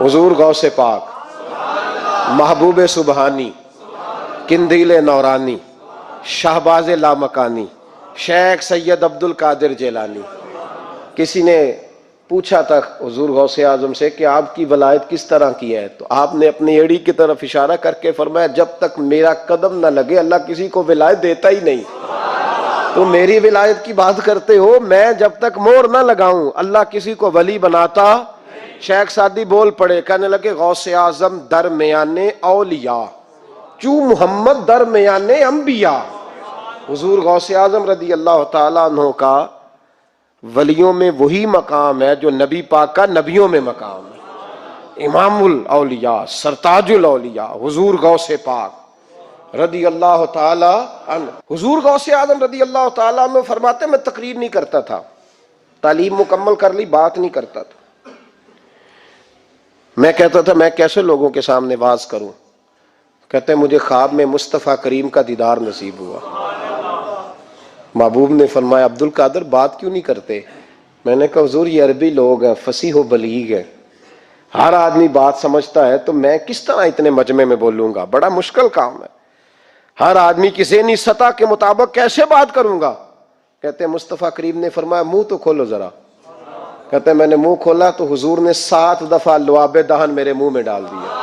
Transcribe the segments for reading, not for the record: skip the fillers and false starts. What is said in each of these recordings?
حضور غوث پاک، محبوب سبحانی، قندیل نورانی، شہباز لامکانی، شیخ سید عبد القادر جیلانی۔ کسی نے پوچھا تھا حضور غوث اعظم سے کہ آپ کی ولایت کس طرح کی ہے، تو آپ نے اپنی ایڑی کی طرف اشارہ کر کے فرمایا جب تک میرا قدم نہ لگے اللہ کسی کو ولایت دیتا ہی نہیں۔ تو میری ولایت کی بات کرتے ہو، میں جب تک مہر نہ لگاؤں اللہ کسی کو ولی بناتا۔ شیخ سعدی بول پڑے، کہنے لگے غوث اعظم درمیان اولیاء چو محمد درمیان انبیاء۔ حضور غوث اعظم رضی اللہ تعالیٰ عنہ کا ولیوں میں وہی مقام ہے جو نبی پاک کا نبیوں میں مقام ہے۔ امام الاولیاء، سرتاج الاولیاء حضور غوث پاک رضی اللہ تعالی عنہ۔ حضور غوث اعظم رضی اللہ تعالیٰ عنہ فرماتے میں تقریر نہیں کرتا تھا، تعلیم مکمل کر لی بات نہیں کرتا تھا۔ میں کہتا تھا میں کیسے لوگوں کے سامنے واز کروں، کہتے ہیں مجھے خواب میں مصطفیٰ کریم کا دیدار نصیب ہوا۔ محبوب نے فرمایا عبد القادر بات کیوں نہیں کرتے؟ میں نے کہا حضور یہ عربی لوگ ہیں، فصیح و بلیغ ہیں، ہر آدمی بات سمجھتا ہے، تو میں کس طرح اتنے مجمع میں بولوں گا، بڑا مشکل کام ہے، ہر آدمی کی ذہنی سطح کے مطابق کیسے بات کروں گا؟ کہتے ہیں مصطفیٰ کریم نے فرمایا منہ تو کھولو ذرا۔ کہتے ہیں میں نے منہ کھولا تو حضور نے 7 دفعہ لعاب دہن میرے منہ میں ڈال دیا۔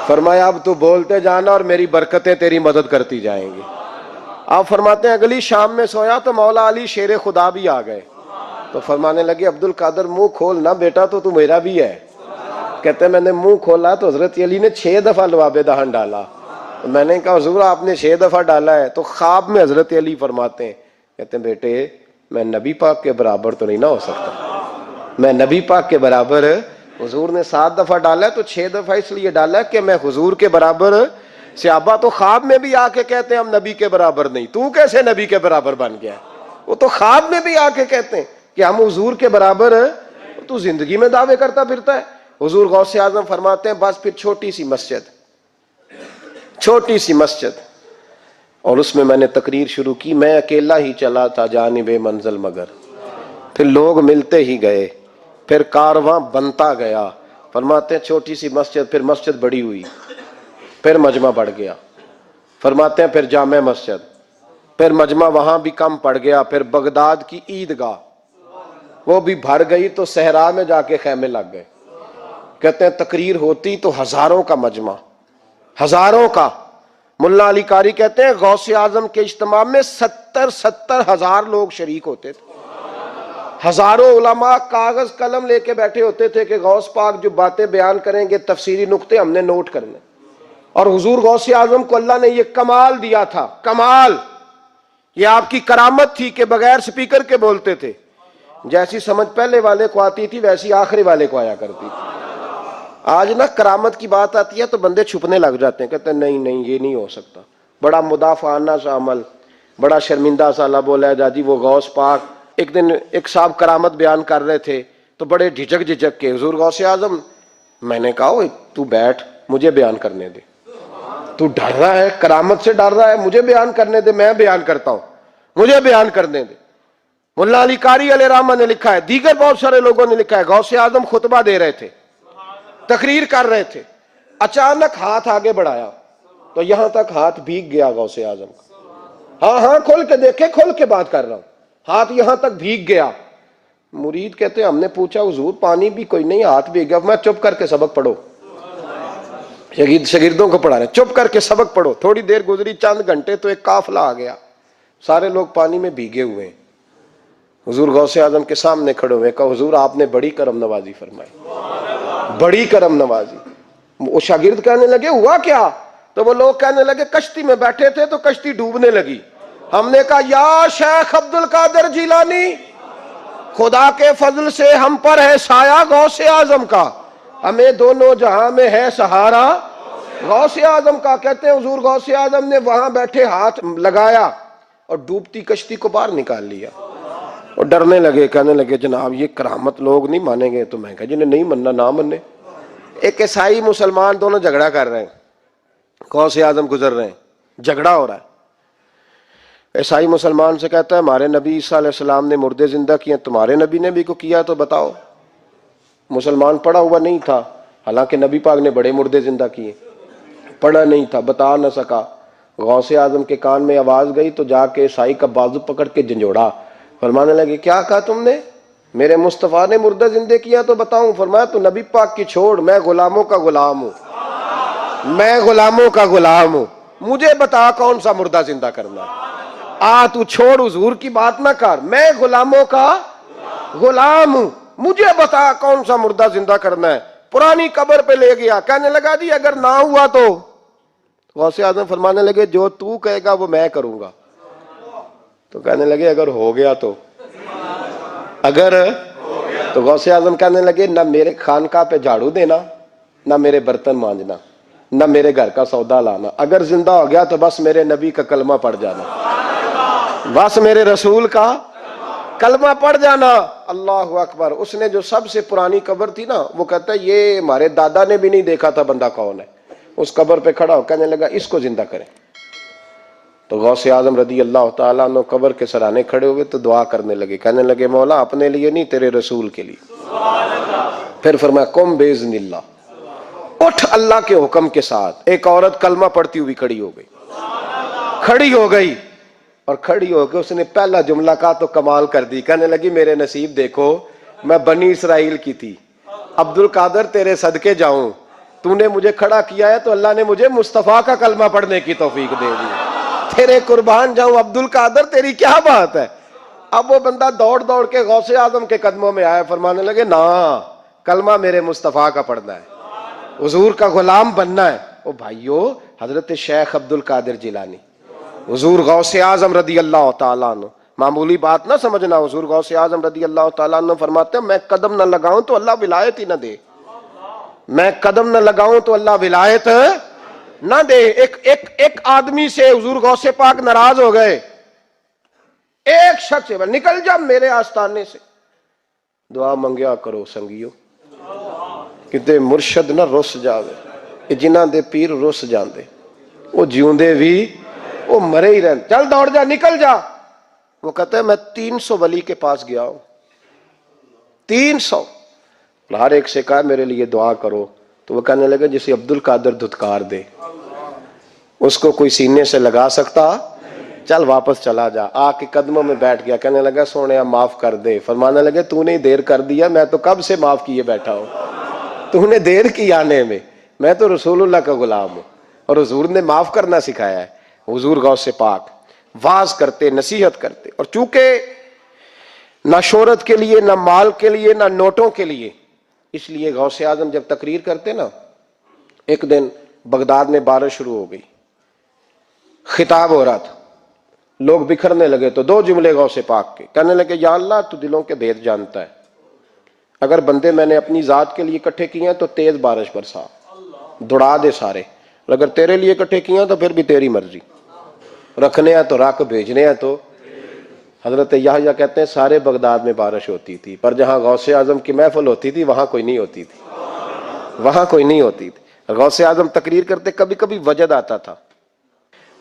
فرمایا اب تو بولتے جانا اور میری برکتیں تیری مدد کرتی جائیں گی۔ آپ فرماتے ہیں اگلی شام میں سویا تو مولا علی شیر خدا بھی آ گئے، تو فرمانے لگے عبد القادر منہ کھول نہ بیٹا تو میرا بھی ہے۔ کہتے ہیں میں نے منہ کھولا تو حضرت علی نے 6 دفعہ لعاب دہن ڈالا۔ میں نے کہا حضور آپ نے 6 دفعہ ڈالا ہے، تو خواب میں حضرت علی فرماتے ہیں، کہتے ہیں بیٹے میں نبی پاک کے برابر تو نہیں نہ ہو سکتا، میں نبی پاک کے برابر، حضور نے 7 دفعہ ڈالا ہے تو 6 دفعہ اس لیے ڈالا ہے کہ میں حضور کے برابر۔ صحابہ تو خواب میں بھی آ کے کہتے ہیں ہم نبی کے برابر نہیں، تو کیسے نبی کے برابر بن گیا؟ وہ تو خواب میں بھی آ کے کہتے ہیں کہ ہم حضور کے برابر ہیں، تو زندگی میں دعوے کرتا پھرتا ہے۔ حضور غوث اعظم فرماتے ہیں بس پھر چھوٹی سی مسجد اور اس میں نے تقریر شروع کی، میں اکیلا ہی چلا تھا جانب منزل مگر، پھر لوگ ملتے ہی گئے، پھر کارواں بنتا گیا۔ فرماتے ہیں چھوٹی سی مسجد، پھر مسجد بڑی ہوئی، پھر مجمع بڑھ گیا۔ فرماتے ہیں پھر جامع مسجد، پھر مجمع وہاں بھی کم پڑ گیا، پھر بغداد کی عیدگاہ وہ بھی بھر گئی تو صحرا میں جا کے خیمے لگ گئے۔ کہتے ہیں تقریر ہوتی تو ہزاروں کا مجمع، ہزاروں کا۔ ملا علی قاری کہتے ہیں غوث اعظم کے اجتماع میں 70 ہزار لوگ شریک ہوتے تھے، ہزاروں علماء کاغذ قلم لے کے بیٹھے ہوتے تھے کہ غوث پاک جو باتیں بیان کریں گے تفسیری نقطے ہم نے نوٹ کرنے۔ اور حضور غوث اعظم کو اللہ نے یہ کمال دیا تھا، کمال، یہ آپ کی کرامت تھی کہ بغیر سپیکر کے بولتے تھے، جیسی سمجھ پہلے والے کو آتی تھی ویسی آخری والے کو آیا کرتی تھی۔ آج نا کرامت کی بات آتی ہے تو بندے چھپنے لگ جاتے ہیں، کہتے ہیں نہیں یہ نہیں ہو سکتا، بڑا مدافعانہ سا عمل، بڑا شرمندہ سا لب و لہجہ جی وہ غوث پاک۔ ایک دن ایک صاحب کرامت بیان کر رہے تھے تو بڑے جھجک کے حضور غوث اعظم، میں نے کہا تو بیٹھ مجھے بیان کرنے دے، تو ڈر رہا ہے کرامت سے ڈر رہا ہے، مجھے بیان کرنے دے، میں بیان کرتا ہوں، مجھے بیان کرنے دے۔ ملا علی قاری علیہ رحمہ نے لکھا ہے، دیگر بہت سارے لوگوں نے لکھا ہے، غوث اعظم خطبہ دے رہے تھے، تقریر کر رہے تھے، اچانک ہاتھ آگے بڑھایا تو یہاں تک ہاتھ بھیگ گیا غوث اعظم کا۔ ہاں کھول کے دیکھے، کھول کے بات کر رہا ہوں، ہاتھ یہاں تک بھیگ گیا۔ مرید کہتے ہیں ہم نے پوچھا حضور پانی بھی کوئی نہیں، ہاتھ بھیگ گیا۔ میں چپ کر کے سبق پڑھو، شاگردوں کو پڑھا رہے، چپ کر کے سبق پڑھو۔ تھوڑی دیر گزری، چند گھنٹے تو ایک قافلہ آ گیا، سارے لوگ پانی میں بھیگے ہوئے ہیں۔ حضور غوث اعظم کے سامنے کھڑے ہوئے، کہا حضور آپ نے بڑی کرم نوازی فرمائی، بڑی کرم نوازی۔ وہ شاگرد کہنے لگے ہوا کیا؟ تو وہ لوگ کہنے لگے کشتی میں بیٹھے تھے تو کشتی ڈوبنے لگی، ہم نے کہا یا شیخ عبد القادر جیلانی، خدا کے فضل سے ہم پر ہے سایہ غوث اعظم کا، ہمیں دونوں جہاں میں ہے سہارا غوث اعظم کا۔ کہتے ہیں حضور غوث اعظم نے وہاں بیٹھے ہاتھ لگایا اور ڈوبتی کشتی کو باہر نکال لیا، اور ڈرنے لگے، کہنے لگے جناب یہ کرامت لوگ نہیں مانیں گے۔ تو میں کہا جنہیں نہیں مننا نہ مننے۔ ایک عیسائی مسلمان دونوں جھگڑا کر رہے ہیں، غوث اعظم گزر رہے ہیں، جھگڑا ہو رہا ہے۔ عیسائی مسلمان سے کہتا ہے ہمارے نبی عیسیٰ علیہ السلام نے مردے زندہ کیے، تمہارے نبی نے بھی کو کیا تو بتاؤ۔ مسلمان پڑھا ہوا نہیں تھا، حالانکہ نبی پاک نے بڑے مردے زندہ کیے، پڑھا نہیں تھا، بتا نہ سکا۔ غوث اعظم کے کان میں آواز گئی تو جا کے عیسائی کا بازو پکڑ کے جھنجھوڑا، فرمانے لگے کیا کہا تم نے؟ میرے مصطفیٰ نے مردہ زندے کیا تو بتاؤں؟ فرمایا تو نبی پاک کی چھوڑ، میں غلاموں کا غلام ہوں، میں غلاموں کا غلام ہوں، مجھے بتا کون سا مردہ زندہ کرنا ہے۔ تو چھوڑ حضور کی بات نہ کر، میں غلاموں کا غلام ہوں، مجھے بتا کون سا مردہ زندہ کرنا ہے۔ پرانی قبر پہ لے گیا، کہنے لگا جی اگر نہ ہوا تو؟ غوث اعظم فرمانے لگے جو تو کہے گا وہ میں کروں گا۔ تو کہنے لگے اگر ہو گیا تو؟ اگر تو غوث اعظم کہنے لگے نہ میرے خانقاہ پہ جھاڑو دینا، نہ میرے برتن مانجنا، نہ میرے گھر کا سودا لانا، اگر زندہ ہو گیا تو بس میرے نبی کا کلمہ پڑھ جانا، بس میرے رسول کا کلمہ پڑھ جانا۔ اللہ اکبر۔ اس نے جو سب سے پرانی قبر تھی نا، وہ کہتا ہے یہ ہمارے دادا نے بھی نہیں دیکھا تھا بندہ کون ہے۔ اس قبر پہ کھڑا ہو کہنے لگا اس کو زندہ کریں۔ تو غوث اعظم رضی اللہ تعالیٰ عنہ قبر کے سرانے کھڑے ہوئے تو دعا کرنے لگے، کہنے لگے مولا اپنے لیے نہیں، تیرے رسول کے لیے۔ پھر فرمایا قم باذن اللہ، اٹھ اللہ کے حکم کے ساتھ۔ ایک عورت کلمہ پڑھتی ہوئی کھڑی ہو گئی، کھڑی ہو گئی، اور کھڑی ہو کے اس نے پہلا جملہ کہا تو کمال کر دی، کہنے لگی میرے نصیب دیکھو، میں بنی اسرائیل کی تھی، عبد القادر تیرے صدقے جاؤں، تو نے مجھے کھڑا کیا ہے تو اللہ نے مجھے مصطفیٰ کا کلمہ پڑھنے کی توفیق دے دی، تیرے قربان جاؤں عبد القادر، تیری کیا بات ہے۔ اب وہ بندہ دوڑ دوڑ کے غوث اعظم کے قدموں میں آیا، فرمانے لگے نا کلمہ میرے مصطفیٰ کا پڑھنا ہے، حضور کا غلام بننا ہے۔ او بھائیو، حضرت شیخ عبد القادر جیلانی، حضور غوث اعظم رضی اللہ تعالیٰ عنہ، معمولی بات نہ سمجھنا، حضور غوث اعظم رضی اللہ تعالیٰ عنہ فرماتے ہیں میں قدم نہ لگاؤں تو اللہ ولایت ہی نہ دے، میں قدم نہ لگاؤں تو اللہ ولایت نہ دے۔ ایک آدمی سے حضور غوث پاک ناراض ہو گئے، ایک شخص سے، نکل جا میرے آستانے سے۔ دعا منگیا کرو سنگیو، کتے مرشد نہ رس جاوے، جنہاں دے پیر رس جاندے، وہ جیوندے بھی وہ مرے ہی رہن، چل دوڑ جا، نکل جا۔ وہ کہتا ہے میں 300 ولی کے پاس گیا ہوں، 300، ہر ایک سے کہا میرے لیے دعا کرو، تو وہ کہنے لگے جسے عبد القادر دھتکار دے، اس کو کوئی سینے سے لگا سکتا؟ چل واپس چلا جا۔ آ کے قدموں میں بیٹھ گیا، کہنے لگا سونیا معاف کر دے۔ فرمانے لگے تو نے دیر کر دیا، میں تو کب سے معاف کیے بیٹھا ہوں، تو نے دیر کی آنے میں، میں تو رسول اللہ کا غلام ہوں، اور حضور نے معاف کرنا سکھایا ہے۔ حضور غوث پاک واز کرتے، نصیحت کرتے، اور چونکہ نہ شہرت کے لیے، نہ مال کے لیے، نہ نوٹوں کے لیے، اس لیے غوث اعظم جب تقریر کرتے نا، ایک دن بغداد میں بارش شروع ہو گئی، خطاب ہو رہا تھا، لوگ بکھرنے لگے، تو 2 جملے غوث پاک کے، کہنے لگے یا اللہ تو دلوں کے بھید جانتا ہے، اگر بندے میں نے اپنی ذات کے لیے اکٹھے کیے ہیں تو تیز بارش برسا، دوڑا دے سارے، اگر تیرے لیے اکٹھے کیے ہیں تو پھر بھی تیری مرضی، رکھنے ہیں تو رکھ، بھیجنے ہیں تو۔ حضرت یحییٰ کہتے ہیں سارے بغداد میں بارش ہوتی تھی، پر جہاں غوث اعظم کی محفل ہوتی تھی وہاں کوئی نہیں ہوتی تھی، وہاں کوئی نہیں ہوتی تھی۔ غوث اعظم تقریر کرتے، کبھی کبھی وجد آتا تھا۔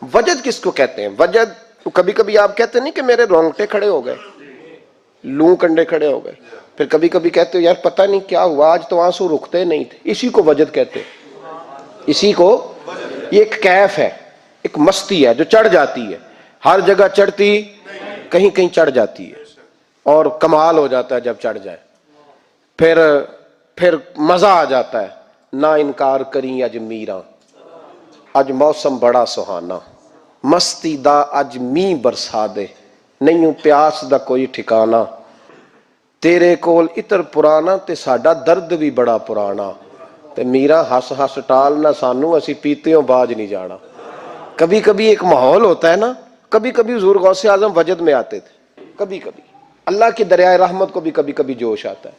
وجد کس کو کہتے ہیں؟ وجد کبھی کبھی آپ کہتے نہیں کہ میرے رونگٹے کھڑے ہو گئے، لوں کنڈے کھڑے ہو گئے، پھر کبھی کبھی کہتے ہو یار پتہ نہیں کیا ہوا، آج تو آنسو رکتے نہیں تھے، اسی کو وجد کہتے ہیں، اسی کو، یہ ایک کیف ہے، ایک مستی ہے جو چڑھ جاتی ہے، ہر جگہ چڑھتی، کہیں کہیں چڑھ جاتی ہے، اور کمال ہو جاتا ہے جب چڑھ جائے، پھر مزہ آ جاتا ہے۔ نہ انکار کریں اج میراں، اج موسم بڑا سہانا، مستی دا اج می برسا دے، نہیں پیاس دا کوئی ٹھکانا، تیرے کول اتر پرانا تے ساڈا درد بھی بڑا پرانا، تے میرا ہس ہس ٹال نہ سانو، اسی پیتیوں باج نہیں جانا۔ کبھی کبھی ایک ماحول ہوتا ہے نا، کبھی کبھی حضور غوث اعظم وجد میں آتے تھے، کبھی کبھی اللہ کی دریائے رحمت کو بھی کبھی کبھی جوش آتا ہے،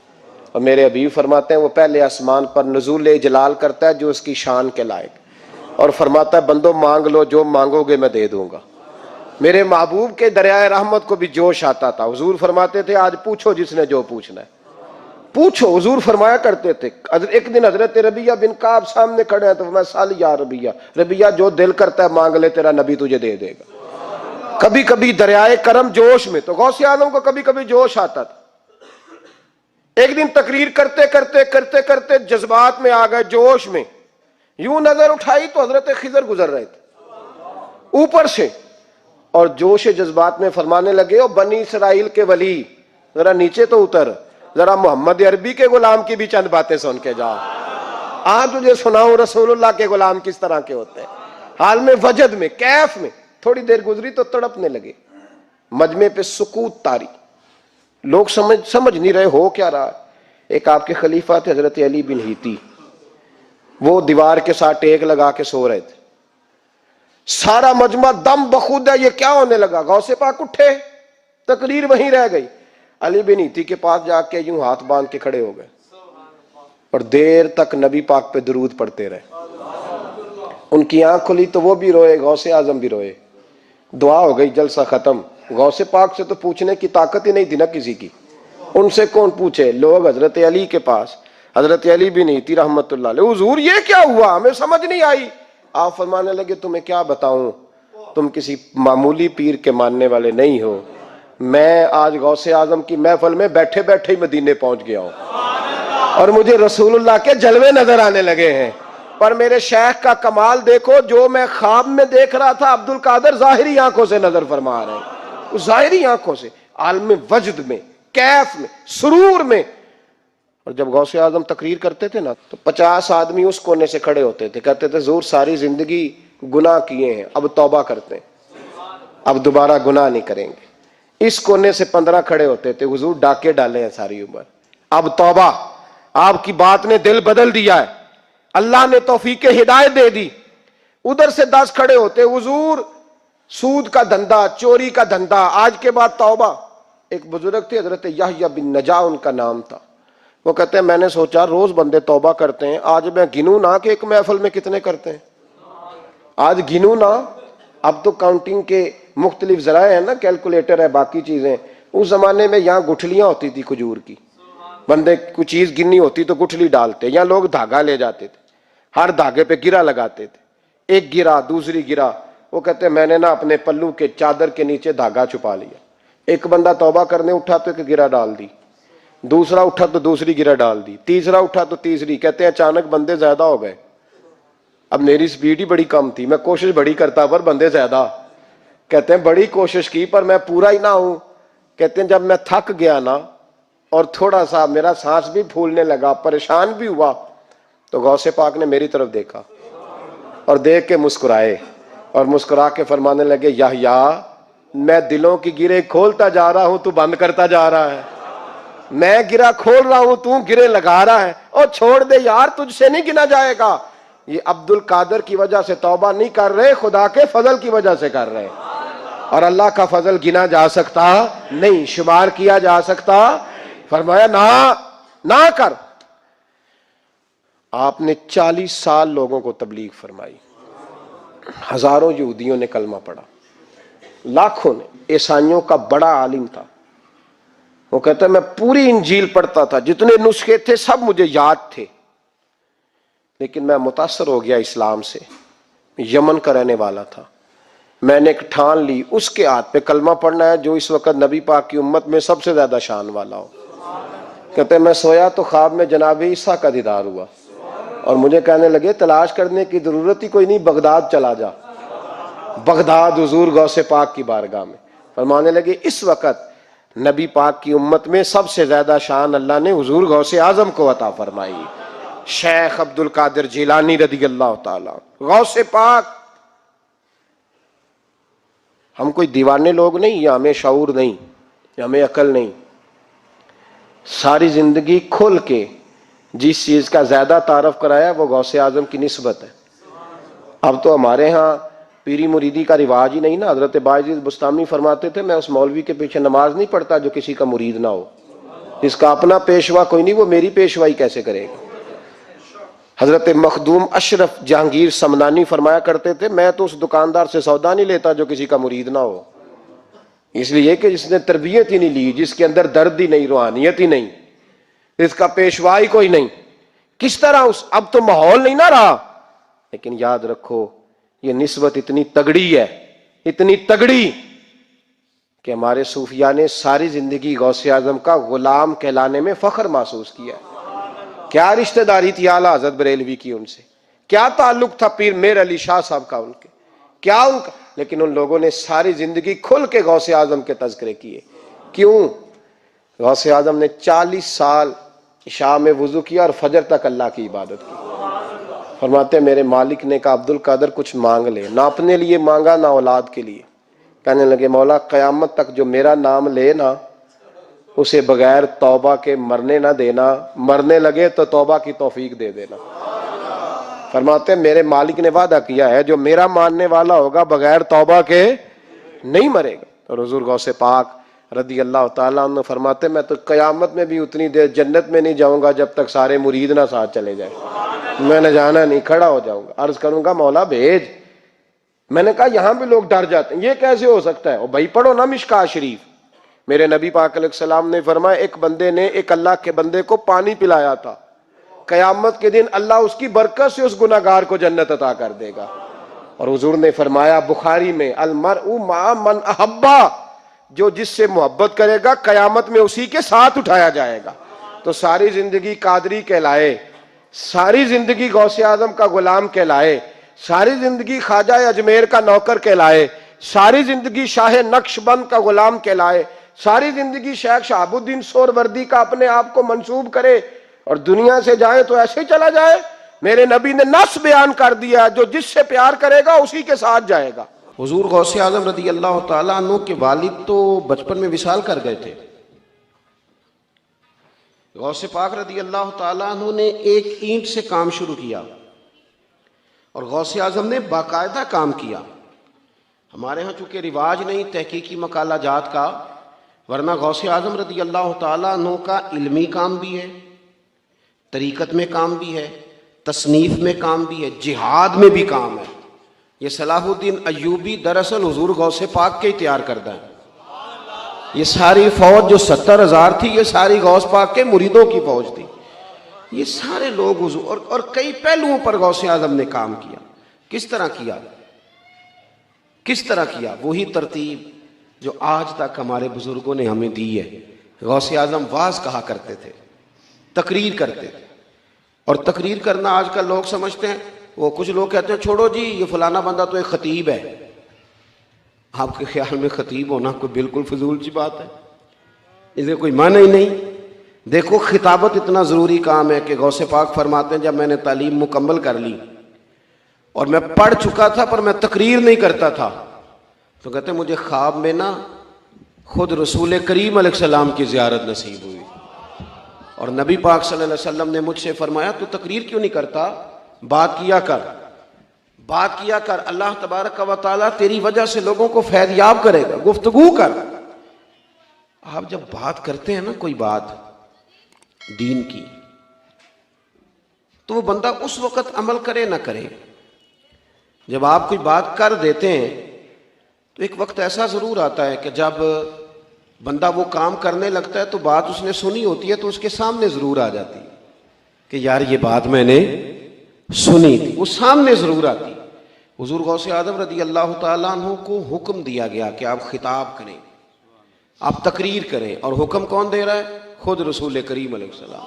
اور میرے حبیب فرماتے ہیں وہ پہلے آسمان پر نزول جلال کرتا ہے جو اس کی شان کے لائق، اور فرماتا ہے بندو مانگ لو جو مانگو گے میں دے دوں گا۔ میرے محبوب کے دریائے رحمت کو بھی جوش آتا تھا، حضور فرماتے تھے آج پوچھو جس نے جو پوچھنا ہے، پوچھو۔ حضور فرمایا کرتے تھے، ایک دن حضرت ربیہ بن کعب سامنے کھڑے ہیں تو میں سال یا ربیہ، ربیہ جو دل کرتا ہے مانگ لے، تیرا نبی تجھے دے دے گا۔ کبھی کبھی دریائے کرم جوش میں، تو غوث اعظم کو کبھی کبھی جوش آتا تھا، ایک دن تقریر کرتے کرتے کرتے کرتے جذبات میں آ گئے، جوش میں، یوں نظر اٹھائی تو حضرت خضر گزر رہے تھے اوپر سے، اور جوش جذبات میں فرمانے لگے، او بنی اسرائیل کے ولی، ذرا نیچے تو اتر، ذرا محمد عربی کے غلام کی بھی چند باتیں سن کے جا، آج تجھے سناؤں رسول اللہ کے غلام کس طرح کے ہوتے ہیں۔ حال میں وجد میں کیف میں تھوڑی دیر گزری تو تڑپنے لگے، مجمع پہ سکوت طاری، لوگ سمجھ نہیں رہے ہو کیا رہا۔ ایک آپ کے خلیفہ تھے حضرت علی بن ہیتی، وہ دیوار کے ساتھ ٹیک لگا کے سو رہے تھے، سارا مجمع دم بخود ہے، یہ کیا ہونے لگا؟ غوث پاک اٹھے، تقریر وہیں رہ گئی، علی بن ہیتی کے پاس جا کے یوں ہاتھ باندھ کے کھڑے ہو گئے اور دیر تک نبی پاک پہ درود پڑھتے رہے۔ ان کی آنکھ کھلی تو وہ بھی روئے، غوث اعظم بھی روئے، دعا ہو گئی، جلسہ ختم۔ غوث پاک سے تو پوچھنے کی طاقت ہی نہیں تھی نا کسی کی، ان سے کون پوچھے؟ لوگ حضرت علی کے پاس، حضرت علی بن ہیتی رحمت اللہ علیہ، حضور یہ کیا ہوا، ہمیں سمجھ نہیں آئی۔ آپ فرمانے لگے، تمہیں کیا بتاؤں، تم کسی معمولی پیر کے ماننے والے نہیں ہو، میں آج غوث اعظم کی محفل میں بیٹھے بیٹھے ہی مدینے پہنچ گیا ہوں اور مجھے رسول اللہ کے جلوے نظر آنے لگے ہیں۔ پر میرے شیخ کا کمال دیکھو، جو میں خواب میں دیکھ رہا تھا عبد القادر ظاہری آنکھوں سے نظر فرما رہے ہیں، ظاہری آنکھوں سے، عالم وجد میں، کیف میں، سرور میں۔ اور جب غوث اعظم تقریر کرتے تھے نا تو 50 آدمی اس کونے سے کھڑے ہوتے تھے، کہتے تھے حضور ساری زندگی گناہ کیے ہیں، اب توبہ کرتے ہیں، اب دوبارہ گناہ نہیں کریں گے۔ اس کونے سے 15 کھڑے ہوتے تھے، حضور ڈاکے ڈالے ہیں ساری عمر، اب توبہ، آپ کی بات نے دل بدل دیا ہے، اللہ نے توفیق ہدایت دے دی۔ ادھر سے 10 کھڑے ہوتے، حضور سود کا دھندا، چوری کا دھندا، آج کے بعد توبہ۔ ایک بزرگ تھے حضرت یحییٰ بن نجا ان کا نام تھا، وہ کہتے ہیں میں نے سوچا روز بندے توبہ کرتے ہیں، آج میں گنوں نہ کہ ایک محفل میں کتنے کرتے ہیں، آج گنوں نہ۔ اب تو کاؤنٹنگ کے مختلف ذرائع ہیں نا، کیلکولیٹر ہے، باقی چیزیں، اس زمانے میں یہاں گٹھلیاں ہوتی تھی کھجور کی، بندے کوئی چیز گننی ہوتی تو گٹھلی ڈالتے، یا لوگ دھاگا لے جاتے تھے، ہر دھاگے پہ گرہ لگاتے تھے، ایک گرہ دوسری گرہ، وہ کہتے ہیں میں نے نا اپنے پلو کے چادر کے نیچے دھاگا چھپا لیا، ایک بندہ توبہ کرنے اٹھا تو ایک گرہ ڈال دی، دوسرا اٹھا تو دوسری گرہ ڈال دی، تیسرا اٹھا تو تیسری، کہتے ہیں اچانک بندے زیادہ ہو گئے، اب میری سپیڈ ہی بڑی کم تھی، میں کوشش بڑی کرتا پر بندے زیادہ، کہتے ہیں بڑی کوشش کی پر میں پورا ہی نہ ہوں، کہتے ہیں جب میں تھک گیا نا اور تھوڑا سا میرا سانس بھی پھولنے لگا، پریشان بھی ہوا، تو غوث پاک نے میری طرف دیکھا اور دیکھ کے مسکرائے اور مسکرا کے فرمانے لگے، یحییٰ میں دلوں کی گرے کھولتا جا رہا ہوں، تو بند کرتا جا رہا ہے، میں گرہ کھول رہا ہوں، تو گرے لگا رہا ہے، اور چھوڑ دے یار، تجھ سے نہیں گنا جائے گا۔ یہ عبد القادر کی وجہ سے توبہ نہیں کر رہے، خدا کے فضل کی وجہ سے کر رہے، اور اللہ کا فضل گنا جا سکتا نہیں، شمار کیا جا سکتا۔ فرمایا نہ کر۔ آپ نے 40 سال لوگوں کو تبلیغ فرمائی، ہزاروں یہودیوں نے کلمہ پڑھا، لاکھوں نے، عیسائیوں کا بڑا عالم تھا، وہ کہتا ہے میں پوری انجیل پڑھتا تھا، جتنے نسخے تھے سب مجھے یاد تھے، لیکن میں متاثر ہو گیا اسلام سے، یمن کا رہنے والا تھا، میں نے ایک ٹھان لی اس کے ہاتھ پہ کلمہ پڑھنا ہے جو اس وقت نبی پاک کی امت میں سب سے زیادہ شان والا ہو۔ کہتے ہیں میں سویا تو خواب میں جناب عیسیٰ کا دیدار ہوا اور مجھے کہنے لگے تلاش کرنے کی ضرورت ہی کوئی نہیں، بغداد چلا جا، بغداد حضور غوث پاک کی بارگاہ میں، فرمانے لگے اس وقت نبی پاک کی امت میں سب سے زیادہ شان اللہ نے حضور غوث اعظم کو عطا فرمائی، شیخ عبد القادر جیلانی رضی اللہ تعالیٰ، غوث پاک۔ ہم کوئی دیوانے لوگ نہیں، یا ہمیں شعور نہیں، یا ہمیں عقل نہیں، ساری زندگی کھل کے جس چیز کا زیادہ تعارف کرایا وہ غوث اعظم کی نسبت ہے۔ اب تو ہمارے ہاں پیری مریدی کا رواج ہی نہیں نا، حضرت باعزید بستامی فرماتے تھے میں اس مولوی کے پیچھے نماز نہیں پڑھتا جو کسی کا مرید نہ ہو، جس کا اپنا پیشوا کوئی نہیں وہ میری پیشوائی کیسے کرے گا۔ حضرت مخدوم اشرف جہانگیر سمنانی فرمایا کرتے تھے میں تو اس دکاندار سے سودا نہیں لیتا جو کسی کا مرید نہ ہو، اس لیے کہ جس نے تربیت ہی نہیں لی، جس کے اندر درد ہی نہیں، روحانیت ہی نہیں، اس کا پیشوا ہی کوئی نہیں، کس طرح اب تو ماحول نہیں نہ رہا۔ لیکن یاد رکھو یہ نسبت اتنی تگڑی ہے، اتنی تگڑی کہ ہمارے صوفیاء نے ساری زندگی غوث اعظم کا غلام کہلانے میں فخر محسوس کیا ہے۔ کیا رشتہ داری تھی اعلیٰ حضرت بریلوی کی ان سے، کیا تعلق تھا پیر میر علی شاہ صاحب کا ان کے، کیا ان کا، لیکن ان لوگوں نے ساری زندگی کھل کے غوث اعظم کے تذکرے کیے۔ کیوں؟ غوث اعظم نے 40 سال عشاء میں وضو کیا اور فجر تک اللہ کی عبادت کی۔ فرماتے ہیں میرے مالک نے کہا عبد القادر کچھ مانگ لے، نہ اپنے لیے مانگا نہ اولاد کے لیے۔ کہنے لگے مولا قیامت تک جو میرا نام لے نا اسے بغیر توبہ کے مرنے نہ دینا، مرنے لگے تو توبہ کی توفیق دے دینا۔ فرماتے ہیں میرے مالک نے وعدہ کیا ہے جو میرا ماننے والا ہوگا بغیر توبہ کے نہیں مرے گا۔ اور حضور غوث پاک رضی اللہ تعالیٰ عنہ فرماتے ہیں میں تو قیامت میں بھی اتنی دیر جنت میں نہیں جاؤں گا جب تک سارے مرید نہ ساتھ چلے جائیں، میں نے جانا نہیں، کھڑا ہو جاؤں گا، عرض کروں گا مولا بھیج۔ میں نے کہا یہاں بھی لوگ ڈر جاتے ہیں، یہ کیسے ہو سکتا ہے؟ اور بھائی پڑھو نا مشکاہ شریف، میرے نبی پاک علیہ السلام نے فرمایا ایک بندے نے ایک اللہ کے بندے کو پانی پلایا تھا، قیامت کے دن اللہ اس کی برکت سے اس گناہگار کو جنت عطا کر دے گا۔ اور حضور نے فرمایا بخاری میں المرء مع من احبا، جو جس سے محبت کرے گا قیامت میں اسی کے ساتھ اٹھایا جائے گا۔ تو ساری زندگی قادری کہلائے، ساری زندگی غوث اعظم کا غلام کہلائے، ساری زندگی خواجہ اجمیر کا نوکر کہلائے، ساری زندگی شاہ نقش بند کا غلام کہلائے، ساری زندگی شیخ شہاب الدین سہروردی کا اپنے آپ کو منسوب کرے اور دنیا سے جائے تو ایسے چلا جائے؟ میرے نبی نے نص بیان کر دیا جو جس سے پیار کرے گا اسی کے ساتھ جائے گا۔ حضور غوث اعظم رضی اللہ تعالیٰ عنہ کے والد تو بچپن میں وصال کر گئے تھے۔ غوث پاک رضی اللہ تعالیٰ عنہ نے ایک اینٹ سے کام شروع کیا اور غوث اعظم نے باقاعدہ کام کیا۔ ہمارے ہاں چونکہ رواج نہیں تحقیقی مقالہ جات کا، ورنہ غوث اعظم رضی اللہ تعالیٰ عنہ کا علمی کام بھی ہے، طریقت میں کام بھی ہے، تصنیف میں کام بھی ہے، جہاد میں بھی کام ہے۔ یہ صلاح الدین ایوبی دراصل حضور غوث پاک کے ہی تیار کردہ ہے۔ یہ ساری فوج جو 70,000 تھی یہ ساری غوث پاک کے مریدوں کی فوج تھی۔ یہ سارے لوگ حضور اور کئی پہلوؤں پر غوث اعظم نے کام کیا۔ کس طرح کیا؟ کس طرح کیا؟ وہی ترتیب جو آج تک ہمارے بزرگوں نے ہمیں دی ہے۔ غوث اعظم واعظ کہا کرتے تھے، تقریر کرتے تھے، اور تقریر کرنا آج کل لوگ سمجھتے ہیں، وہ کچھ لوگ کہتے ہیں چھوڑو جی یہ فلانا بندہ تو ایک خطیب ہے۔ آپ کے خیال میں خطیب ہونا کوئی بالکل فضول سی بات ہے، اسے کوئی معنی ہی نہیں۔ دیکھو خطابت اتنا ضروری کام ہے کہ غوث پاک فرماتے ہیں جب میں نے تعلیم مکمل کر لی اور میں پڑھ چکا تھا پر میں تقریر نہیں کرتا تھا، تو کہتے ہیں مجھے خواب میں نا خود رسول کریم علیہ السلام کی زیارت نصیب ہوئی، اور نبی پاک صلی اللہ علیہ وسلم نے مجھ سے فرمایا تو تقریر کیوں نہیں کرتا، بات کیا کر، بات کیا کر، اللہ تبارک و تعالیٰ تیری وجہ سے لوگوں کو فیض یاب کرے گا، گفتگو کر۔ آپ جب بات کرتے ہیں نا کوئی بات دین کی، تو وہ بندہ اس وقت عمل کرے نہ کرے، جب آپ کوئی بات کر دیتے ہیں تو ایک وقت ایسا ضرور آتا ہے کہ جب بندہ وہ کام کرنے لگتا ہے تو بات اس نے سنی ہوتی ہے تو اس کے سامنے ضرور آ جاتی کہ یار یہ بات میں نے سنی تھی، وہ سامنے ضرور آتی۔ حضور غوث اعظم رضی اللہ تعالیٰ عنہ کو حکم دیا گیا کہ آپ خطاب کریں، آپ تقریر کریں، اور حکم کون دے رہا ہے؟ خود رسول کریم علیہ السلام۔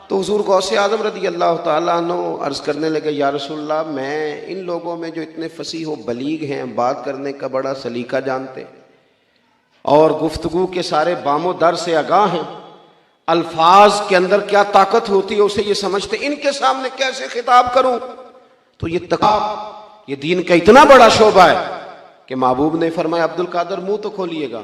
تو حضور غوث اعظم رضی اللہ تعالیٰ عنہ عرض کرنے لگے یا رسول اللہ میں ان لوگوں میں جو اتنے فصیح و بلیغ ہیں، بات کرنے کا بڑا سلیقہ جانتے اور گفتگو کے سارے بام و در سے آگاہ ہیں، الفاظ کے اندر کیا طاقت ہوتی ہے اسے یہ سمجھتے، ان کے سامنے کیسے خطاب کروں؟ تو یہ دین کا اتنا بڑا شعبہ ہے کہ محبوب نے فرمایا عبد القادر منہ تو کھولیے گا۔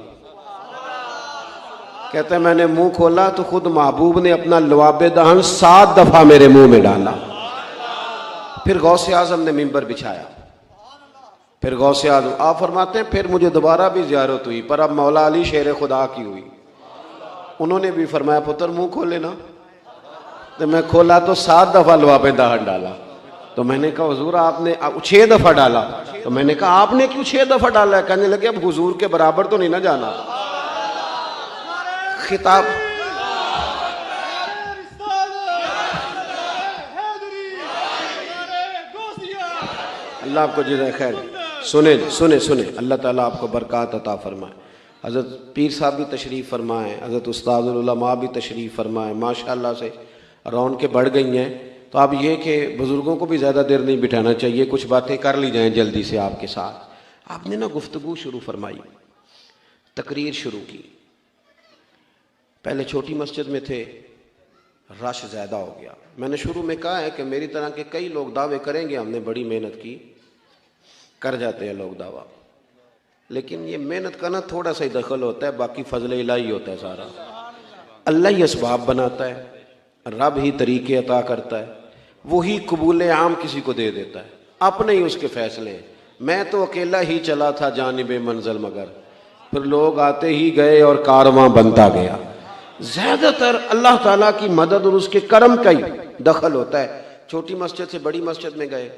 کہتے ہیں میں نے منہ کھولا تو خود محبوب نے اپنا لواب دہن 7 دفعہ میرے منہ میں ڈالا۔ پھر غوث اعظم نے منبر بچھایا، پھر غوث اعظم آپ فرماتے ہیں پھر مجھے دوبارہ بھی زیارت ہوئی، پر اب مولا علی شیر خدا کی ہوئی۔ انہوں نے بھی فرمایا پتر منہ کھولے نا، تو میں کھولا تو 7 دفعہ لواب دہن ڈالا۔ تو میں نے کہا حضور آپ نے 6 دفعہ ڈالا، تو میں نے کہا آپ نے کیوں 6 دفعہ ڈالا ہے؟ کہنے لگے اب حضور کے برابر تو نہیں نہ جانا خطاب۔ اللہ آپ کو جزائے خیر، سنیں اللہ تعالیٰ آپ کو برکات عطا فرمائے۔ حضرت پیر صاحب بھی تشریف فرمائیں، حضرت استاد العلماء بھی تشریف فرمائیں، ماشاءاللہ سے رونقیں بڑھ گئی ہیں. تو اب یہ کہ بزرگوں کو بھی زیادہ دیر نہیں بٹھانا چاہیے، کچھ باتیں کر لی جائیں جلدی سے آپ کے ساتھ. آپ نے نا گفتگو شروع فرمائی، تقریر شروع کی. پہلے چھوٹی مسجد میں تھے، رش زیادہ ہو گیا. میں نے شروع میں کہا ہے کہ میری طرح کے کئی لوگ دعوے کریں گے ہم نے بڑی محنت کی، کر جاتے ہیں لوگ دعویٰ، لیکن یہ محنت کا نا تھوڑا سا ہی دخل ہوتا ہے، باقی فضل الہی ہوتا ہے سارا. اللہ ہی اسباب بناتا ہے، رب ہی طریقے عطا کرتا ہے، وہی قبول عام کسی کو دے دیتا ہے، اپنے ہی اس کے فیصلے ہیں. میں تو اکیلا ہی چلا تھا جانب منزل مگر، پھر لوگ آتے ہی گئے اور کارواں بنتا گیا. زیادہ تر اللہ تعالیٰ کی مدد اور اس کے کرم کا ہی دخل ہوتا ہے. چھوٹی مسجد سے بڑی مسجد میں گئے،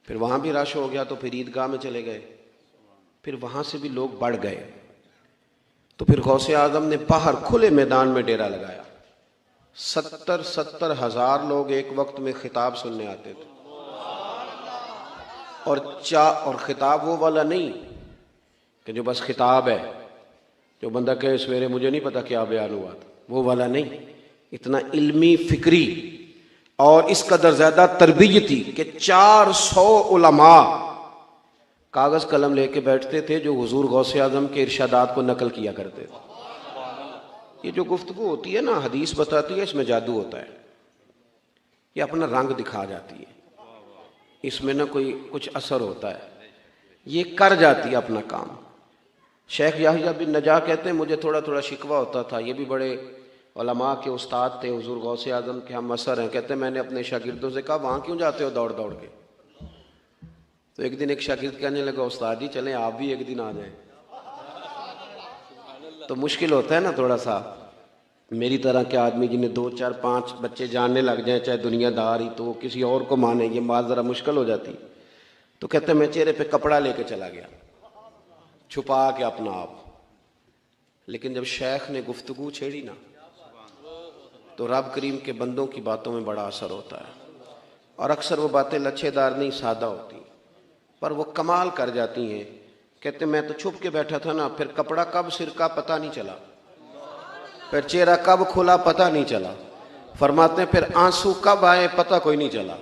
پھر وہاں بھی رش ہو گیا تو پھر عیدگاہ میں چلے گئے، پھر وہاں سے بھی لوگ بڑھ گئے. تو پھر غوث اعظم نے باہر کھلے میدان میں ڈیرا لگایا. 70 ہزار لوگ ایک وقت میں خطاب سننے آتے تھے. اور خطاب وہ والا نہیں کہ جو بس خطاب ہے، جو بندہ کہے سویرے مجھے نہیں پتا کیا بیان ہوا تھا، وہ والا نہیں. اتنا علمی، فکری اور اس قدر زیادہ تربیتی کہ 400 علماء کاغذ قلم لے کے بیٹھتے تھے جو حضور غوث اعظم کے ارشادات کو نقل کیا کرتے تھے. یہ جو گفتگو ہوتی ہے نا، حدیث بتاتی ہے اس میں جادو ہوتا ہے، یہ اپنا رنگ دکھا جاتی ہے، اس میں نہ کوئی کچھ اثر ہوتا ہے، یہ کر جاتی ہے اپنا کام. شیخ یحییٰ بن نجاح کہتے ہیں مجھے تھوڑا تھوڑا شکوہ ہوتا تھا، یہ بھی بڑے علماء کے استاد تھے، حضور غوث اعظم کے ہم اثر ہیں. کہتے ہیں میں نے اپنے شاگردوں سے کہا وہاں کیوں جاتے ہو دوڑ دوڑ کے؟ تو ایک دن ایک شاگرد کہنے لگا استاد جی چلیں آپ بھی ایک دن آ جائیں. تو مشکل ہوتا ہے نا تھوڑا سا، میری طرح کے آدمی جنہیں 2 4 5 بچے جاننے لگ جائیں چاہے دنیا دار ہی، تو وہ کسی اور کو مانے، یہ بات ذرا مشکل ہو جاتی. تو کہتے ہیں میں چہرے پہ کپڑا لے کے چلا گیا، چھپا کے اپنا آپ. لیکن جب شیخ نے گفتگو چھیڑی نا تو رب کریم کے بندوں کی باتوں میں بڑا اثر ہوتا ہے. اور اکثر وہ باتیں لچھے دار نہیں، سادہ ہوتی، پر وہ کمال کر جاتی ہیں. کہتے میں تو چھپ کے بیٹھا تھا نا، پھر کپڑا کب سرکا پتہ نہیں چلا، پھر چہرہ کب کھلا پتہ نہیں چلا. فرماتے ہیں پھر آنسو کب آئے پتہ کوئی نہیں چلا.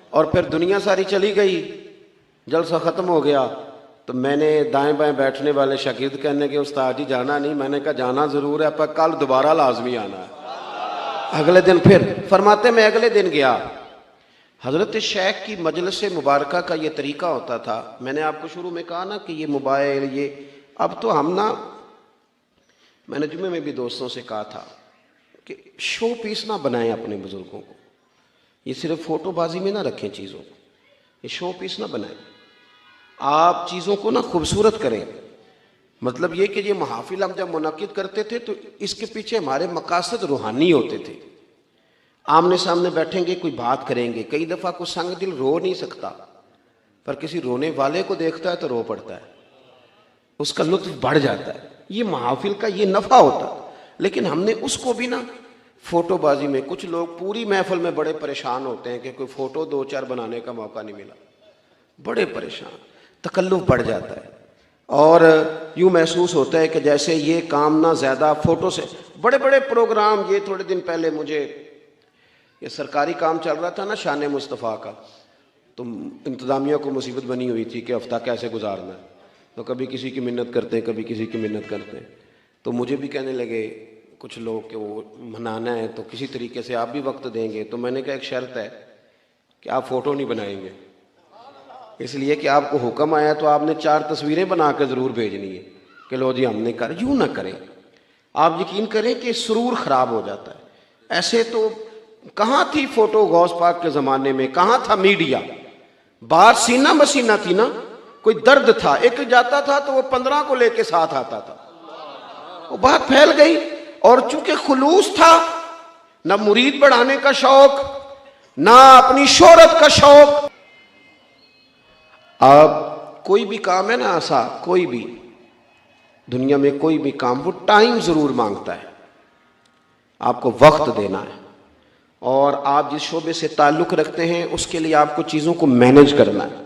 اور پھر دنیا ساری چلی گئی، جلسہ ختم ہو گیا. تو میں نے دائیں بائیں بیٹھنے والے شاگرد کہنے کے استاد جی جانا نہیں؟ میں نے کہا جانا ضرور ہے، پر کل دوبارہ لازمی آنا ہے. اگلے دن پھر فرماتے میں اگلے دن گیا. حضرت شیخ کی مجلس مبارکہ کا یہ طریقہ ہوتا تھا. میں نے آپ کو شروع میں کہا نا کہ یہ موبائل، یہ اب تو ہم نا، میں نے جمعے میں بھی دوستوں سے کہا تھا کہ شو پیس نہ بنائیں اپنے بزرگوں کو، یہ صرف فوٹو بازی میں نہ رکھیں چیزوں کو، یہ شو پیس نہ بنائیں. آپ چیزوں کو نا خوبصورت کریں. مطلب یہ کہ یہ محافل ہم جب منعقد کرتے تھے تو اس کے پیچھے ہمارے مقاصد روحانی ہوتے تھے. آمنے سامنے بیٹھیں گے، کوئی بات کریں گے. کئی دفعہ کوئی سنگ دل رو نہیں سکتا، پر کسی رونے والے کو دیکھتا ہے تو رو پڑتا ہے، اس کا لطف بڑھ جاتا ہے. یہ محافل کا یہ نفع ہوتا. لیکن ہم نے اس کو بھی نا فوٹو بازی میں، کچھ لوگ پوری محفل میں بڑے پریشان ہوتے ہیں کہ کوئی فوٹو 2 4 بنانے کا موقع نہیں ملا، بڑے پریشان، تکلف بڑھ جاتا ہے. اور یوں محسوس ہوتا ہے کہ جیسے یہ کام نہ زیادہ فوٹو سے. بڑے بڑے پروگرام، یہ تھوڑے دن پہلے مجھے یہ سرکاری کام چل رہا تھا نا شان مصطفیٰ کا، تو انتظامیہ کو مصیبت بنی ہوئی تھی کہ ہفتہ کیسے گزارنا ہے. تو کبھی کسی کی منت کرتے ہیں، کبھی کسی کی منت کرتے ہیں. تو مجھے بھی کہنے لگے کچھ لوگ کہ وہ منانا ہے تو کسی طریقے سے آپ بھی وقت دیں گے. تو میں نے کہا ایک شرط ہے کہ آپ فوٹو نہیں بنائیں گے، اس لیے کہ آپ کو حکم آیا تو آپ نے 4 تصویریں بنا کے ضرور بھیجنی ہے کہ لو جی ہم نے کر. یوں نہ کریں. آپ یقین کریں کہ سرور خراب ہو جاتا ہے. ایسے تو کہاں تھی فوٹو غوث پاک کے زمانے میں، کہاں تھا میڈیا؟ بات سینہ مسینہ تھی نا. کوئی درد تھا، ایک جاتا تھا تو وہ 15 کو لے کے ساتھ آتا تھا. وہ بات پھیل گئی. اور چونکہ خلوص تھا، نہ مرید بڑھانے کا شوق، نہ اپنی شہرت کا شوق. آپ کوئی بھی کام ہے نا ایسا، کوئی بھی دنیا میں کوئی بھی کام، وہ ٹائم ضرور مانگتا ہے. آپ کو وقت دینا ہے، اور آپ جس شعبے سے تعلق رکھتے ہیں اس کے لیے آپ کو چیزوں کو مینیج کرنا ہے.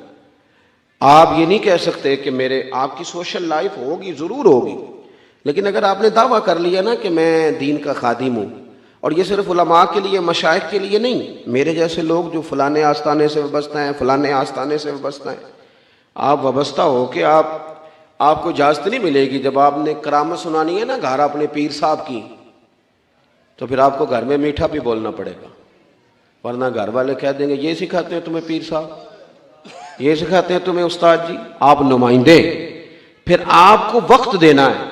آپ یہ نہیں کہہ سکتے کہ آپ کی سوشل لائف ہوگی، ضرور ہوگی، لیکن اگر آپ نے دعویٰ کر لیا نا کہ میں دین کا خادم ہوں، اور یہ صرف علماء کے لیے، مشائخ کے لیے نہیں، میرے جیسے لوگ جو فلانے آستانے سے وابستہ ہیں، فلانے آستانے سے وابستہ ہیں، آپ وابستہ ہو کہ آپ کو اجازت نہیں ملے گی جب آپ نے کرامت سنانی ہے نا گھر اپنے پیر صاحب کی، تو پھر آپ کو گھر میں میٹھا بھی بولنا پڑے گا، ورنہ گھر والے کہہ دیں گے یہ سکھاتے ہیں تمہیں پیر صاحب، یہ سکھاتے ہیں تمہیں استاد جی۔ آپ نمائندے، پھر آپ کو وقت دینا ہے،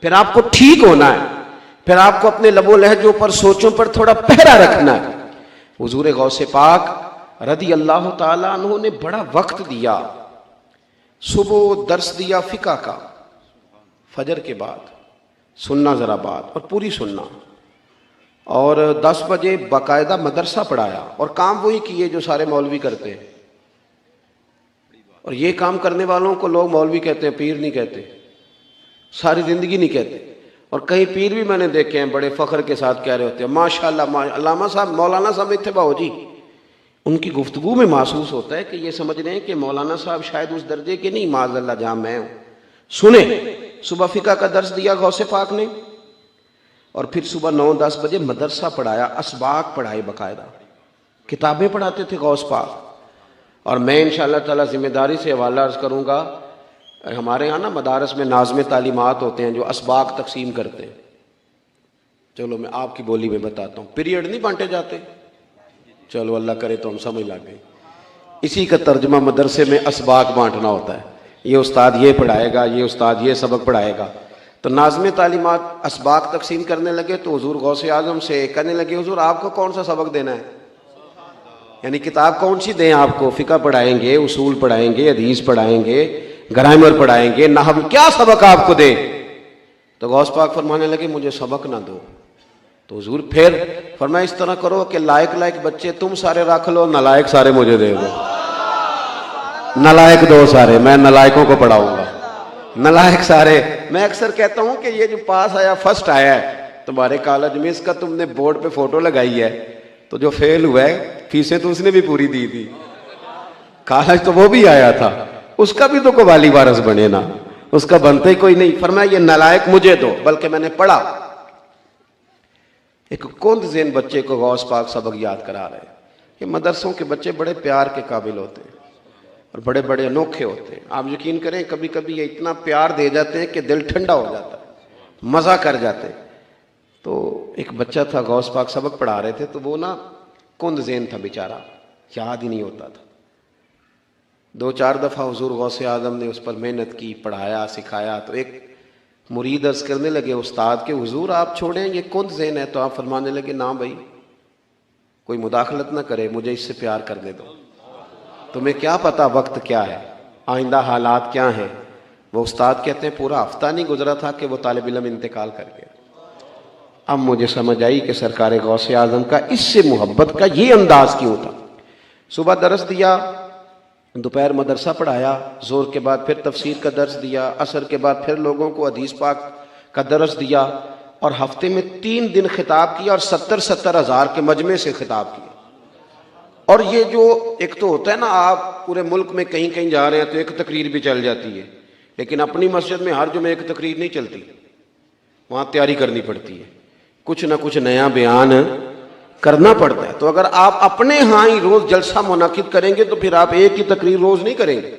پھر آپ کو ٹھیک ہونا ہے، پھر آپ کو اپنے لب و لہجوں پر، سوچوں پر تھوڑا پہرا رکھنا ہے۔ حضور غوث پاک رضی اللہ تعالیٰ عنہ نے بڑا وقت دیا، صبح درس دیا فقہ کا، فجر کے بعد سننا ذرا بات، اور پوری سننا، اور 10 بجے باقاعدہ مدرسہ پڑھایا، اور کام وہی کیے جو سارے مولوی کرتے ہیں، اور یہ کام کرنے والوں کو لوگ مولوی کہتے ہیں، پیر نہیں کہتے، ساری زندگی نہیں کہتے۔ اور کئی پیر بھی میں نے دیکھے ہیں بڑے فخر کے ساتھ کہہ رہے ہوتے ہیں ماشاءاللہ، علامہ صاحب، مولانا صاحب اتباع ہو جی، ان کی گفتگو میں محسوس ہوتا ہے کہ یہ سمجھ رہے ہیں کہ مولانا صاحب شاید اس درجے کے نہیں، معاذ اللہ جہاں میں ہوں۔ سنیں، صبح فقہ کا درس دیا غوث پاک نے، اور پھر صبح 9-10 بجے مدرسہ پڑھایا، اسباق پڑھائے، باقاعدہ کتابیں پڑھاتے تھے غوث پاک۔ اور میں انشاءاللہ تعالی ذمہ داری سے حوالہ عرض کروں گا، ہمارے ہاں نا مدارس میں ناظم تعلیمات ہوتے ہیں جو اسباق تقسیم کرتے ہیں، چلو میں آپ کی بولی میں بتاتا ہوں، پیریڈ نہیں بانٹے جاتے، چلو اللہ کرے تو ہم سمجھ لگ گئے، اسی کا ترجمہ مدرسے میں اسباق بانٹنا ہوتا ہے، یہ استاد یہ پڑھائے گا، یہ استاد یہ سبق پڑھائے گا۔ تو ناظم تعلیمات اسباق تقسیم کرنے لگے تو حضور غوث اعظم سے کہنے لگے حضور آپ کو کون سا سبق دینا ہے، یعنی کتاب کون سی دیں آپ کو، فقہ پڑھائیں گے، اصول پڑھائیں گے، حدیث پڑھائیں گے، گرامر پڑھائیں گے، نحو، کیا سبق آپ کو دیں؟ تو غوث پاک فرمانے لگے مجھے سبق نہ دو۔ تو حضور پھر فرمایا اس طرح کرو کہ لائق بچے تم سارے رکھ لو، نالائق سارے مجھے دے دو، نالائق دو سارے، میں نالائقوں کو پڑھاؤں گا، نالائق سارے۔ میں اکثر کہتا ہوں کہ یہ جو پاس آیا، فرسٹ آیا ہے تمہارے کالج میں، اس کا تم نے بورڈ پہ فوٹو لگائی ہے، تو جو فیل ہوا ہے فیسیں تو اس نے بھی پوری دی تھی، کالج تو وہ بھی آیا تھا، اس کا بھی تو قوالی وارث بنے نا، اس کا بنتا ہی کوئی نہیں۔ فرمایا یہ نالائق مجھے دو، بلکہ میں نے پڑھا۔ ایک کند ذہن بچے کو غوث پاک سبق یاد کرا رہے ہیں۔ یہ مدرسوں کے بچے بڑے پیار کے قابل ہوتے ہیں اور بڑے بڑے انوکھے ہوتے ہیں، آپ یقین کریں کبھی کبھی یہ اتنا پیار دے جاتے ہیں کہ دل ٹھنڈا ہو جاتا ہے، مزہ کر جاتے ہیں۔ تو ایک بچہ تھا، غوث پاک سبق پڑھا رہے تھے، تو وہ نا کند ذہن تھا بیچارہ، یاد ہی نہیں ہوتا تھا۔ 2-4 دفعہ حضور غوث اعظم نے اس پر محنت کی، پڑھایا، سکھایا۔ تو ایک مرید عرض کرنے لگے استاد کے حضور آپ چھوڑیں، یہ کند ذہن ہے۔ تو آپ فرمانے لگے نا بھائی، کوئی مداخلت نہ کرے، مجھے اس سے پیار کرنے دو، تمہیں کیا پتا وقت کیا ہے، آئندہ حالات کیا ہیں۔ وہ استاد کہتے ہیں پورا ہفتہ نہیں گزرا تھا کہ وہ طالب علم انتقال کر گیا۔ اب مجھے سمجھ آئی کہ سرکار غوث اعظم کا اس سے محبت کا یہ انداز کیوں تھا۔ صبح درس دیا، دوپہر مدرسہ پڑھایا، زور کے بعد پھر تفسیر کا درس دیا، عصر کے بعد پھر لوگوں کو حدیث پاک کا درس دیا، اور ہفتے میں 3 دن خطاب کیا، اور 70 ہزار کے مجمع سے خطاب کیا۔ اور یہ جو ایک تو ہوتا ہے نا، آپ پورے ملک میں کہیں کہیں جا رہے ہیں تو ایک تقریر بھی چل جاتی ہے، لیکن اپنی مسجد میں ہر جمعے ایک تقریر نہیں چلتی، وہاں تیاری کرنی پڑتی ہے، کچھ نہ کچھ نیا بیان کرنا پڑتا ہے۔ تو اگر آپ اپنے ہاں ہی روز جلسہ منعقد کریں گے تو پھر آپ ایک ہی تقریر روز نہیں کریں گے۔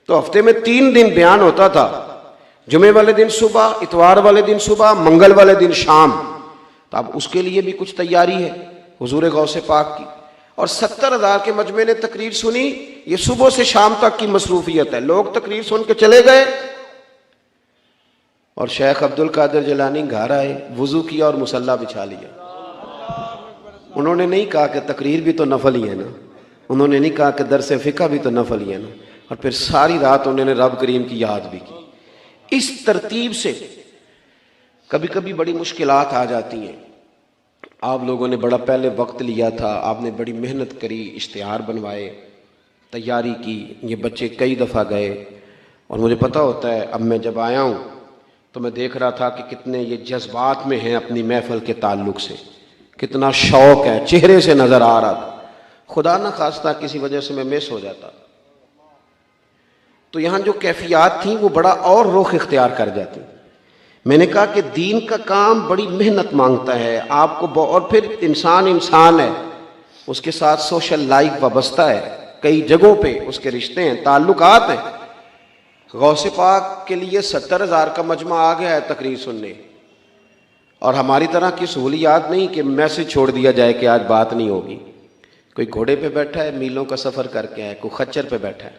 تو ہفتے میں 3 دن بیان ہوتا تھا، جمعے والے دن صبح، اتوار والے دن صبح، منگل والے دن شام۔ تو اب اس کے لیے بھی کچھ تیاری ہے حضور غوث پاک کی۔ اور 70 ہزار کے مجمع نے تقریر سنی، یہ صبح سے شام تک کی مصروفیت ہے۔ لوگ تقریر سن کے چلے گئے، اور شیخ عبد القادر جیلانی گھر آئے، وضو کیا اور مصلی بچھا لیا۔ انہوں نے نہیں کہا کہ تقریر بھی تو نفل ہی ہے نا، انہوں نے نہیں کہا کہ درس فقہ بھی تو نفل ہی ہے نا، اور پھر ساری رات انہوں نے رب کریم کی یاد بھی کی۔ اس ترتیب سے کبھی کبھی بڑی مشکلات آ جاتی ہیں۔ آپ لوگوں نے بڑا پہلے وقت لیا تھا، آپ نے بڑی محنت کری، اشتہار بنوائے، تیاری کی، یہ بچے کئی دفعہ گئے، اور مجھے پتہ ہوتا ہے اب میں جب آیا ہوں تو میں دیکھ رہا تھا کہ کتنے یہ جذبات میں ہیں اپنی محفل کے تعلق سے، کتنا شوق ہے، چہرے سے نظر آ رہا تھا۔ خدا نہ خواستہ کسی وجہ سے میں مس ہو جاتا تو یہاں جو کیفیات تھیں وہ بڑا اور رخ اختیار کر جاتی. میں نے کہا کہ دین کا کام بڑی محنت مانگتا ہے آپ کو، اور پھر انسان ہے، اس کے ساتھ سوشل لائف وابستہ ہے، کئی جگہوں پہ اس کے رشتے ہیں، تعلقات ہیں. غوث پاک کے لیے 70,000 کا مجمع آ گیا ہے تقریر سننے، اور ہماری طرح کی سہولیات نہیں کہ میسج چھوڑ دیا جائے کہ آج بات نہیں ہوگی. کوئی گھوڑے پہ بیٹھا ہے میلوں کا سفر کر کے ہے، کوئی خچر پہ بیٹھا ہے،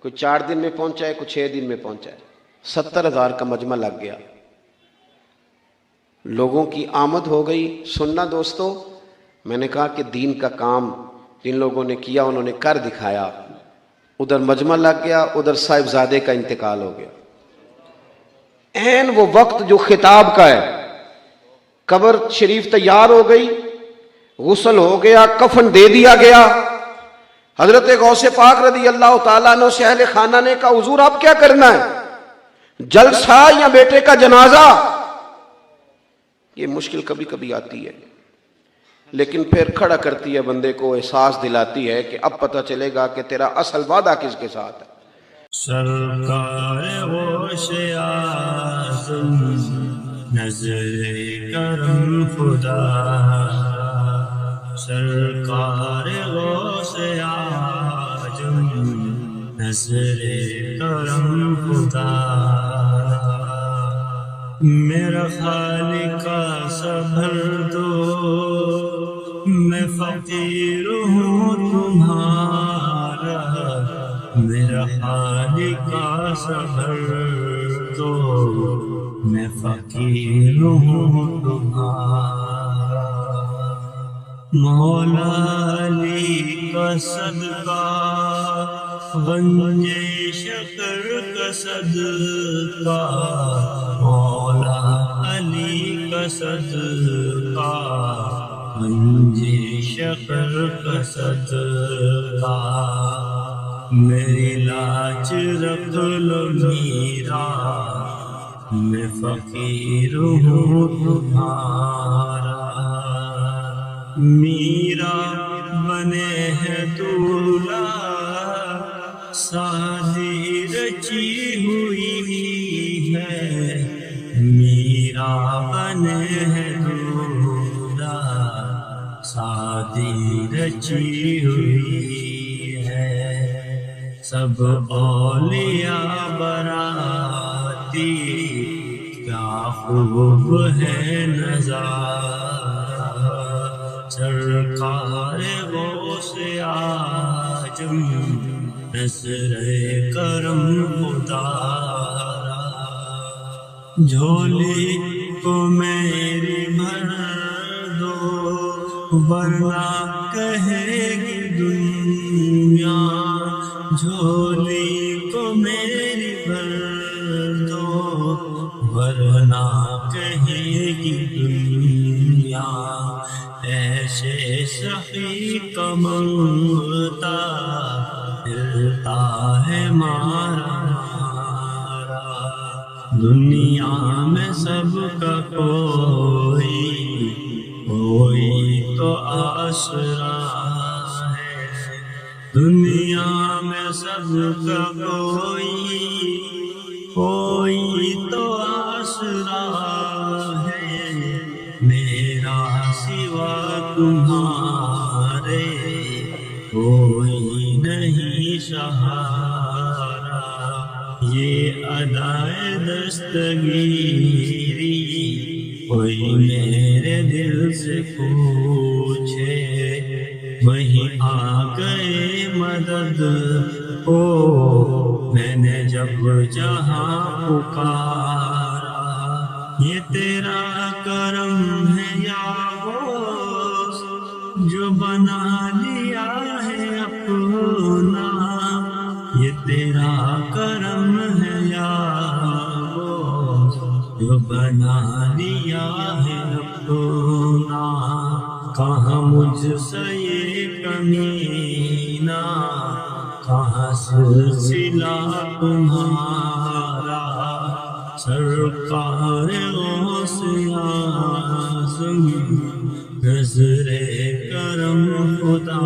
کوئی 4 دن میں پہنچا ہے، کوئی 6 دن میں پہنچا ہے. 70,000 کا مجمع لگ گیا، لوگوں کی آمد ہو گئی. سننا دوستو، میں نے کہا کہ دین کا کام جن لوگوں نے کیا انہوں نے کر دکھایا. ادھر مجمع لگ گیا، ادھر صاحبزادے کا انتقال ہو گیا. عین وہ وقت جو خطاب کا ہے، قبر شریف تیار ہو گئی، غسل ہو گیا، کفن دے دیا گیا. حضرت غوث پاک رضی اللہ تعالیٰ عنہ سے اہل خانہ نے کہا حضور آپ کیا کرنا ہے، جلسہ یا بیٹے کا جنازہ؟ یہ مشکل کبھی کبھی آتی ہے، لیکن پھر کھڑا کرتی ہے بندے کو، احساس دلاتی ہے کہ اب پتہ چلے گا کہ تیرا اصل وعدہ کس کے ساتھ ہے. سرکار غوث اعظم نظر کرم خدا، سرکار غوث اعظم نظر کرم خدا. میرا خالق کا صبر دو، میں فقیر ہوں تمہارا. میرا خالق کا صبر دو، میں فقیر ہوں تمہارا. مولا علی کا صدقہ، گنج شکر کا صدقہ، مولا علی کا صدقہ، گنج شکر کا صدقہ. میری لاج رکھ لو میرا، میں فقیر ہوں تمہارا. میرا بنے ہے دولہا، شادی رچی ہوئی ہے. میرا بنے ہے دولہا، شادی رچی ہوئی ہے. سب اولیاء براتی، کیا خوب ہے نظارہ. سرکار غوث اعظم نظر کرم خدا. جھولی کو میری بھر دو، ورنہ کہے گی دنیا. جھولی کو میری بھر دو، ورنہ کہے گی دنیا. ایسے سخی کا منگتا پھرتا ہے مارا مارا. دنیا میں سب کا کوئی تو آسرا ہے. دنیا میں سب کا کوئی تو آسرا ہے. میرا سوا تمہارے کوئی نہیں سہارا. یہ ادائے دستگیری کوئی میرے دل سے پوچھے، وہیں آ گئے مدد کو میں نے جب جہاں پکارا. یہ تیرا کرم ہے یا غوث، جو بنا لیا ہے اپنا. یہ تیرا کرم ہے یا غوث، جو بنا لیا ہے اپنا. کہاں مجھ سے یہ کمینہ، کہاں سلسلہ تمہارا. سرکار غوث اعظم نظر کرم خدا.